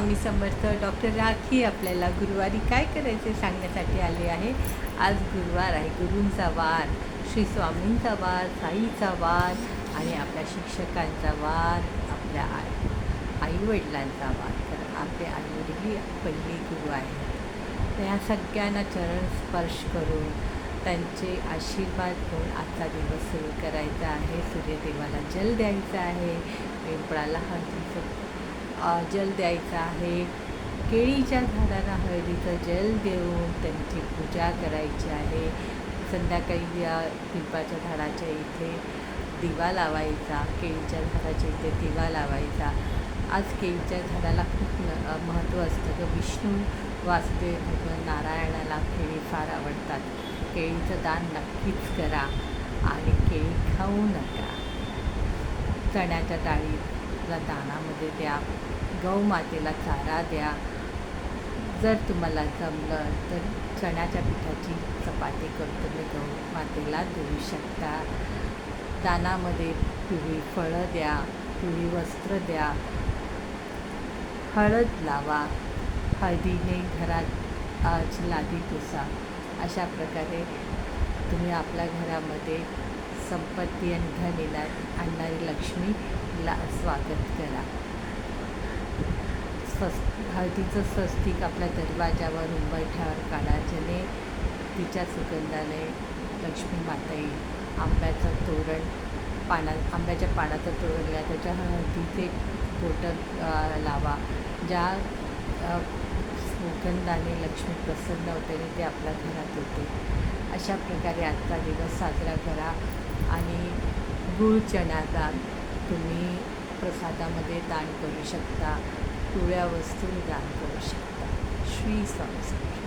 Swami Samarth. Doctor rakhi आपल्याला गुरुवारी काय करायचे सांगण्यासाठी आले आहे. आज गुरुवार आहे, गुरूंचा वार, श्री स्वामींचा वार, साईचा वार आणि आपल्या शिक्षकांचा वार, आपल्या आईवडिलांचा वार. तर आपले आईवडील ही पहिले गुरु आहेत. तर ह्या सगळ्यांना चरण स्पर्श करून त्यांचे आशीर्वाद घेऊन आजचा दिवस सुरू करायचा आहे. सूर्यदेवाला जल द्यायचा आहे, पिंपळाला हळदीचं जल द्यायचं आहे, केळीच्या झाडांना हळदीचं जल देऊन त्यांची पूजा करायची आहे. संध्याकाळी या पिंपळाच्या झाडाच्या इथे दिवा लावायचा, केळीच्या झाडाच्या इथे दिवा लावायचा. आज केळीच्या झाडाला खूप महत्त्व असतं ग. विष्णू, वासुदेव, भगवान नारायणाला केळी फार आवडतात. केळीचं दान नक्कीच करा आणि केळी खाऊ नका. चण्याच्या डाळीला दानामध्ये द्या, गौमातेला चारा द्या. जर तुम्हाला जमलं तर चण्याच्या पिठाची चपाती करून तुम्ही गौमातेला देऊ शकता. दानामध्ये पिवळी फळं द्या, पिवळी वस्त्र द्या, हळद लावा, हळदीने घरात लादी पुसा. अशा प्रकारे तुम्ही आपल्या घरामध्ये संपत्ती आणि धन आणणारी लक्ष्मीला स्वागत करा. हळदीचं स्वस्तिक आपल्या दरवाजावर उंबरठ्यावर काढा, ज्याने तिच्या सुगंधाने लक्ष्मी माता येईल. आंब्याचं तोरण, आंब्याच्या पानाचं तोरण घ्या, त्याच्या हळदीचे बोटं लावा. ज्या सुगंधाने लक्ष्मी प्रसन्न होते आणि ते आपल्या घरात येते. अशा प्रकारे आजचा दिवस साजरा करा आणि गूळ चण्याचा तुम्ही प्रसादामध्ये दान करू शकता, पिवळ्या वस्तू दान करू शकता. श्री स्वामी समर्थ.